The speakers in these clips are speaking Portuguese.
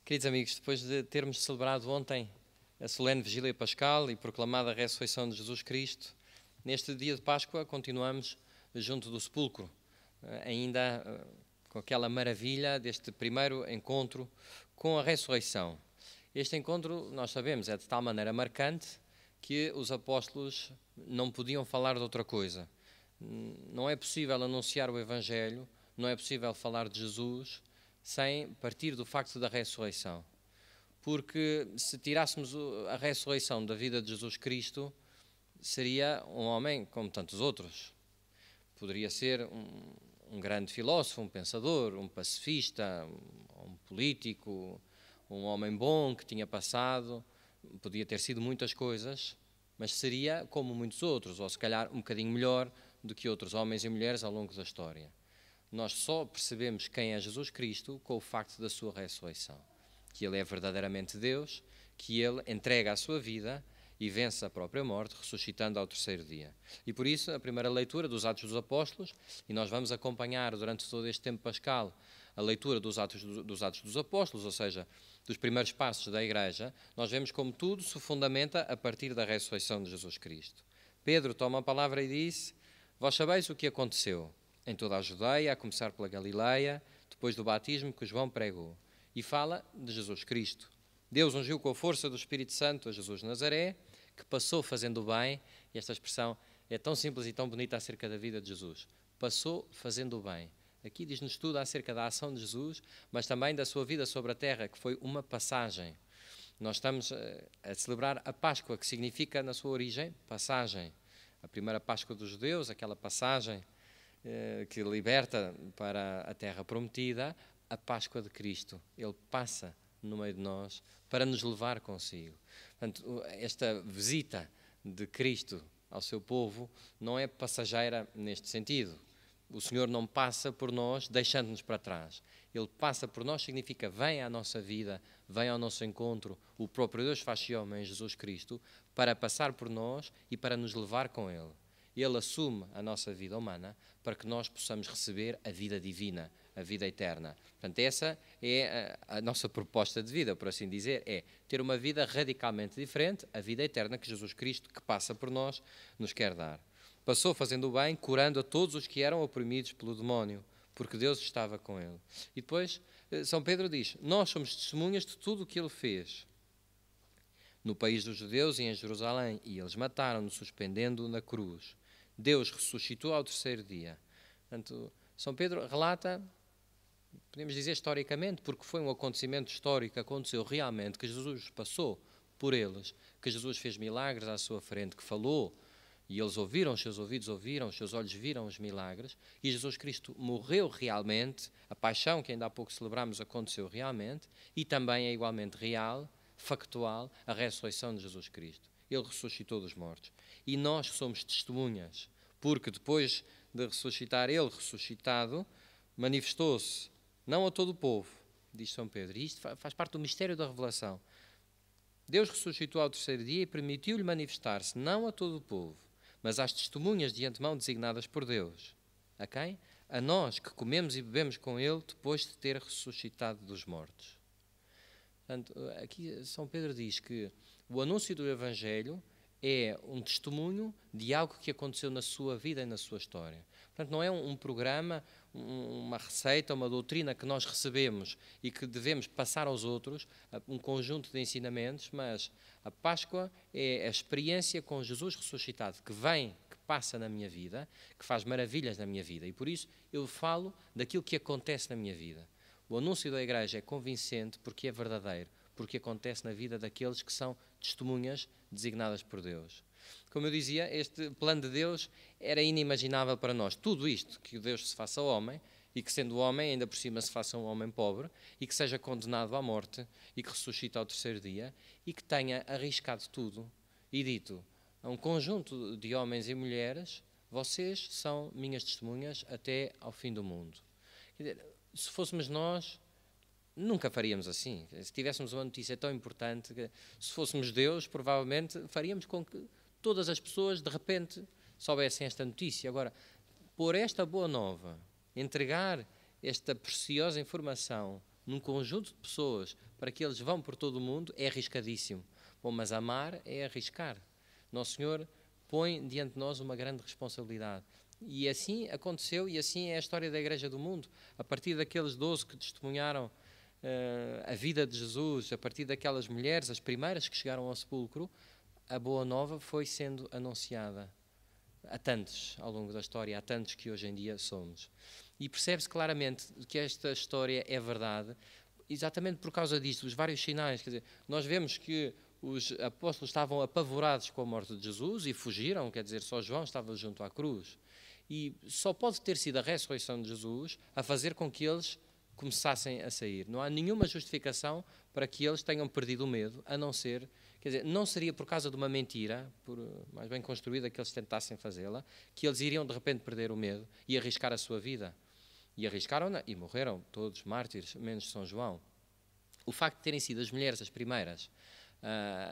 Queridos amigos, depois de termos celebrado ontem a solene vigília pascal e proclamado a ressurreição de Jesus Cristo, neste dia de Páscoa continuamos junto do sepulcro, ainda com aquela maravilha deste primeiro encontro com a ressurreição. Este encontro, nós sabemos, é de tal maneira marcante que os apóstolos não podiam falar de outra coisa. Não é possível anunciar o Evangelho, não é possível falar de Jesus sem partir do facto da ressurreição. Porque se tirássemos a ressurreição da vida de Jesus Cristo, seria um homem como tantos outros. Poderia ser um grande filósofo, um pensador, um pacifista, um político, um homem bom que tinha passado, podia ter sido muitas coisas, mas seria como muitos outros, ou se calhar um bocadinho melhor do que outros homens e mulheres ao longo da história. Nós só percebemos quem é Jesus Cristo com o facto da sua ressurreição, que Ele é verdadeiramente Deus, que Ele entrega a sua vida e vence a própria morte, ressuscitando ao terceiro dia. E por isso, a primeira leitura dos Atos dos Apóstolos, e nós vamos acompanhar durante todo este tempo pascal a leitura dos Atos dos Apóstolos, ou seja, dos primeiros passos da Igreja, nós vemos como tudo se fundamenta a partir da ressurreição de Jesus Cristo. Pedro toma a palavra e disse: "Vós sabeis o que aconteceu em toda a Judeia, a começar pela Galileia, depois do batismo que João pregou." E fala de Jesus Cristo. Deus ungiu com a força do Espírito Santo a Jesus de Nazaré, que passou fazendo o bem. E esta expressão é tão simples e tão bonita acerca da vida de Jesus. Passou fazendo o bem. Aqui diz-nos tudo acerca da ação de Jesus, mas também da sua vida sobre a terra, que foi uma passagem. Nós estamos a celebrar a Páscoa, que significa, na sua origem, passagem. A primeira Páscoa dos judeus, aquela passagem que liberta para a terra prometida, a Páscoa de Cristo. Ele passa no meio de nós para nos levar consigo. Portanto, esta visita de Cristo ao seu povo não é passageira neste sentido. O Senhor não passa por nós deixando-nos para trás. Ele passa por nós significa vem à nossa vida, vem ao nosso encontro. O próprio Deus faz-se homem, Jesus Cristo, para passar por nós e para nos levar com Ele. Ele assume a nossa vida humana para que nós possamos receber a vida divina, a vida eterna. Portanto, essa é a nossa proposta de vida, por assim dizer, é ter uma vida radicalmente diferente, a vida eterna que Jesus Cristo, que passa por nós, nos quer dar. Passou fazendo o bem, curando a todos os que eram oprimidos pelo demónio, porque Deus estava com ele. E depois, São Pedro diz: nós somos testemunhas de tudo o que ele fez no país dos judeus e em Jerusalém, e eles mataram-no, suspendendo-o na cruz. Deus ressuscitou ao terceiro dia. Portanto, São Pedro relata, podemos dizer historicamente, porque foi um acontecimento histórico que aconteceu realmente, que Jesus passou por eles, que Jesus fez milagres à sua frente, que falou, e eles ouviram, os seus ouvidos ouviram, os seus olhos viram os milagres, e Jesus Cristo morreu realmente, a paixão que ainda há pouco celebramos aconteceu realmente, e também é igualmente real, factual, a ressurreição de Jesus Cristo. Ele ressuscitou dos mortos. E nós somos testemunhas, porque depois de ressuscitar, ele ressuscitado, manifestou-se, não a todo o povo, diz São Pedro. E isto faz parte do mistério da revelação. Deus ressuscitou ao terceiro dia e permitiu-lhe manifestar-se, não a todo o povo, mas às testemunhas de antemão designadas por Deus. A quem? A nós, que comemos e bebemos com ele depois de ter ressuscitado dos mortos. Portanto, aqui São Pedro diz que o anúncio do Evangelho é um testemunho de algo que aconteceu na sua vida e na sua história. Portanto, não é um programa, uma receita, uma doutrina que nós recebemos e que devemos passar aos outros, um conjunto de ensinamentos, mas a Páscoa é a experiência com Jesus ressuscitado, que vem, que passa na minha vida, que faz maravilhas na minha vida. E por isso eu falo daquilo que acontece na minha vida. O anúncio da Igreja é convincente porque é verdadeiro, porque acontece na vida daqueles que são testemunhas designadas por Deus. Como eu dizia, este plano de Deus era inimaginável para nós. Tudo isto, que Deus se faça homem, e que sendo homem, ainda por cima se faça um homem pobre, e que seja condenado à morte, e que ressuscite ao terceiro dia, e que tenha arriscado tudo e dito a um conjunto de homens e mulheres: vocês são minhas testemunhas até ao fim do mundo. Quer dizer, se fôssemos nós, nunca faríamos assim. Se tivéssemos uma notícia tão importante, se fôssemos Deus, provavelmente faríamos com que todas as pessoas, de repente, soubessem esta notícia. Agora, por esta boa nova, entregar esta preciosa informação num conjunto de pessoas, para que eles vão por todo o mundo, é arriscadíssimo. Bom, mas amar é arriscar. Nosso Senhor põe diante de nós uma grande responsabilidade. E assim aconteceu, e assim é a história da Igreja do mundo. A partir daqueles 12 que testemunharam a vida de Jesus, a partir daquelas mulheres, as primeiras que chegaram ao sepulcro, a boa nova foi sendo anunciada a tantos ao longo da história, a tantos que hoje em dia somos. E percebe-se claramente que esta história é verdade, exatamente por causa disto, os vários sinais. Quer dizer, nós vemos que os apóstolos estavam apavorados com a morte de Jesus e fugiram, quer dizer, só João estava junto à cruz. E só pode ter sido a ressurreição de Jesus a fazer com que eles começassem a sair. Não há nenhuma justificação para que eles tenham perdido o medo, a não ser, quer dizer, não seria por causa de uma mentira, por mais bem construída que eles tentassem fazê-la, que eles iriam de repente perder o medo e arriscar a sua vida. E arriscaram-na e morreram todos mártires, menos São João. O facto de terem sido as mulheres as primeiras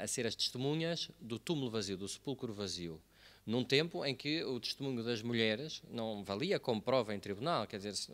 a ser as testemunhas do túmulo vazio, do sepulcro vazio, num tempo em que o testemunho das mulheres não valia como prova em tribunal, quer dizer, se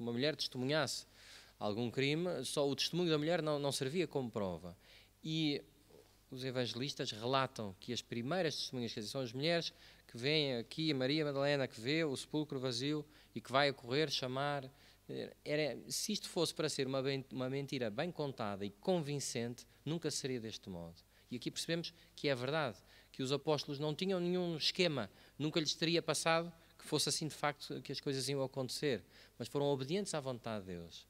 uma mulher testemunhasse algum crime, só o testemunho da mulher não servia como prova. E os evangelistas relatam que as primeiras testemunhas, quer dizer, são as mulheres que vêm aqui, a Maria Madalena, que vê o sepulcro vazio e que vai a correr chamar. Se isto fosse para ser uma mentira bem contada e convincente, nunca seria deste modo. E aqui percebemos que é verdade, que os apóstolos não tinham nenhum esquema, nunca lhes teria passado que fosse assim de facto que as coisas iam acontecer, mas foram obedientes à vontade de Deus.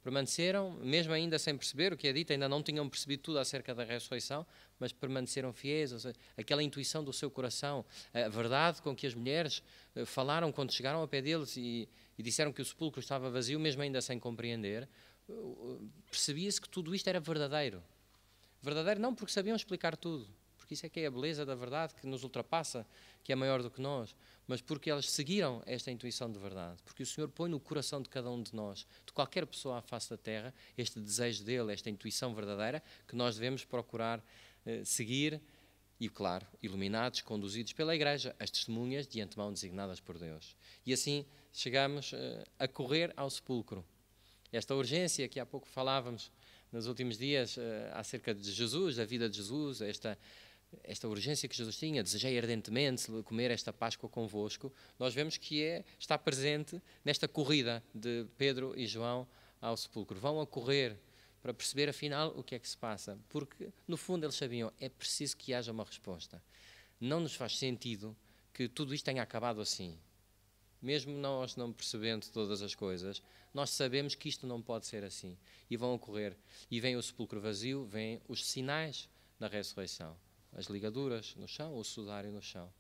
Permaneceram, mesmo ainda sem perceber o que é dito, ainda não tinham percebido tudo acerca da ressurreição, mas permaneceram fiéis, ou seja, aquela intuição do seu coração, a verdade com que as mulheres falaram quando chegaram ao pé deles e disseram que o sepulcro estava vazio, mesmo ainda sem compreender, percebia-se que tudo isto era verdadeiro. Verdadeiro não porque sabiam explicar tudo, porque isso é que é a beleza da verdade que nos ultrapassa, que é maior do que nós, mas porque elas seguiram esta intuição de verdade, porque o Senhor põe no coração de cada um de nós, de qualquer pessoa à face da terra, este desejo dele, esta intuição verdadeira que nós devemos procurar seguir e, claro, iluminados, conduzidos pela Igreja, as testemunhas de antemão designadas por Deus. E assim chegamos a correr ao sepulcro. Esta urgência que há pouco falávamos nos últimos dias acerca de Jesus, da vida de Jesus, esta urgência que Jesus tinha, desejei ardentemente comer esta Páscoa convosco, nós vemos que está presente nesta corrida de Pedro e João ao sepulcro. Vão a correr para perceber afinal o que é que se passa, porque no fundo eles sabiam, é preciso que haja uma resposta. Não nos faz sentido que tudo isto tenha acabado assim. Mesmo nós não percebendo todas as coisas, nós sabemos que isto não pode ser assim. E vão a correr. E vem o sepulcro vazio, vêm os sinais da ressurreição. As ligaduras no chão, o sudário no chão.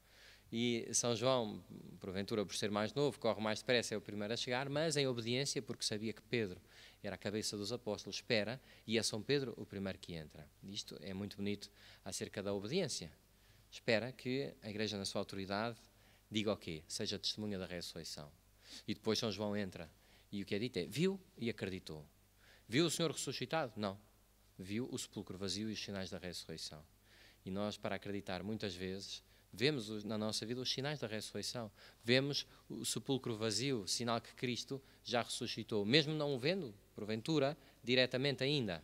E São João, porventura por ser mais novo, corre mais depressa, é o primeiro a chegar, mas em obediência, porque sabia que Pedro era a cabeça dos apóstolos, espera, e é São Pedro o primeiro que entra. Isto é muito bonito acerca da obediência. Espera que a Igreja, na sua autoridade, diga o quê? Seja testemunha da ressurreição. E depois São João entra, e o que é dito é, viu e acreditou. Viu o Senhor ressuscitado? Não. Viu o sepulcro vazio e os sinais da ressurreição. E nós, para acreditar, muitas vezes, vemos na nossa vida os sinais da ressurreição. Vemos o sepulcro vazio, sinal que Cristo já ressuscitou. Mesmo não o vendo, porventura, diretamente ainda.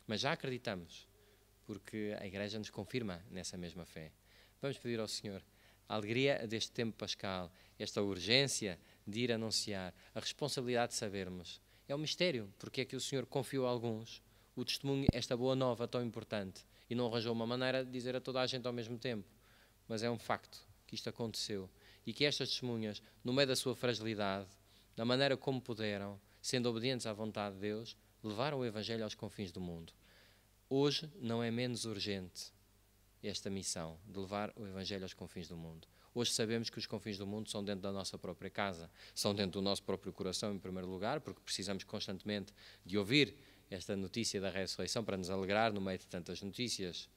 Mas já acreditamos, porque a Igreja nos confirma nessa mesma fé. Vamos pedir ao Senhor a alegria deste tempo pascal, esta urgência de ir anunciar, a responsabilidade de sabermos. É um mistério, porque é que o Senhor confiou a alguns o testemunho, esta boa nova tão importante, e não arranjou uma maneira de dizer a toda a gente ao mesmo tempo. Mas é um facto que isto aconteceu e que estas testemunhas, no meio da sua fragilidade, da maneira como puderam, sendo obedientes à vontade de Deus, levaram o Evangelho aos confins do mundo. Hoje não é menos urgente esta missão de levar o Evangelho aos confins do mundo. Hoje sabemos que os confins do mundo são dentro da nossa própria casa, são dentro do nosso próprio coração em primeiro lugar, porque precisamos constantemente de ouvir esta notícia da ressurreição para nos alegrar no meio de tantas notícias.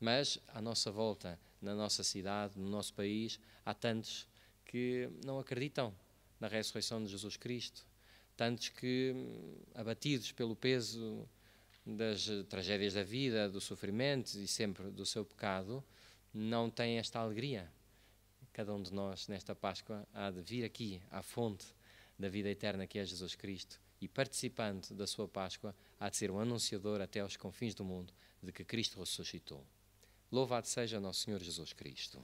Mas à nossa volta, na nossa cidade, no nosso país, há tantos que não acreditam na ressurreição de Jesus Cristo, tantos que, abatidos pelo peso das tragédias da vida, do sofrimento e sempre do seu pecado, não têm esta alegria. Cada um de nós, nesta Páscoa, há de vir aqui à fonte da vida eterna que é Jesus Cristo e participante da sua Páscoa, há de ser um anunciador até aos confins do mundo de que Cristo ressuscitou. Louvado seja nosso Senhor Jesus Cristo.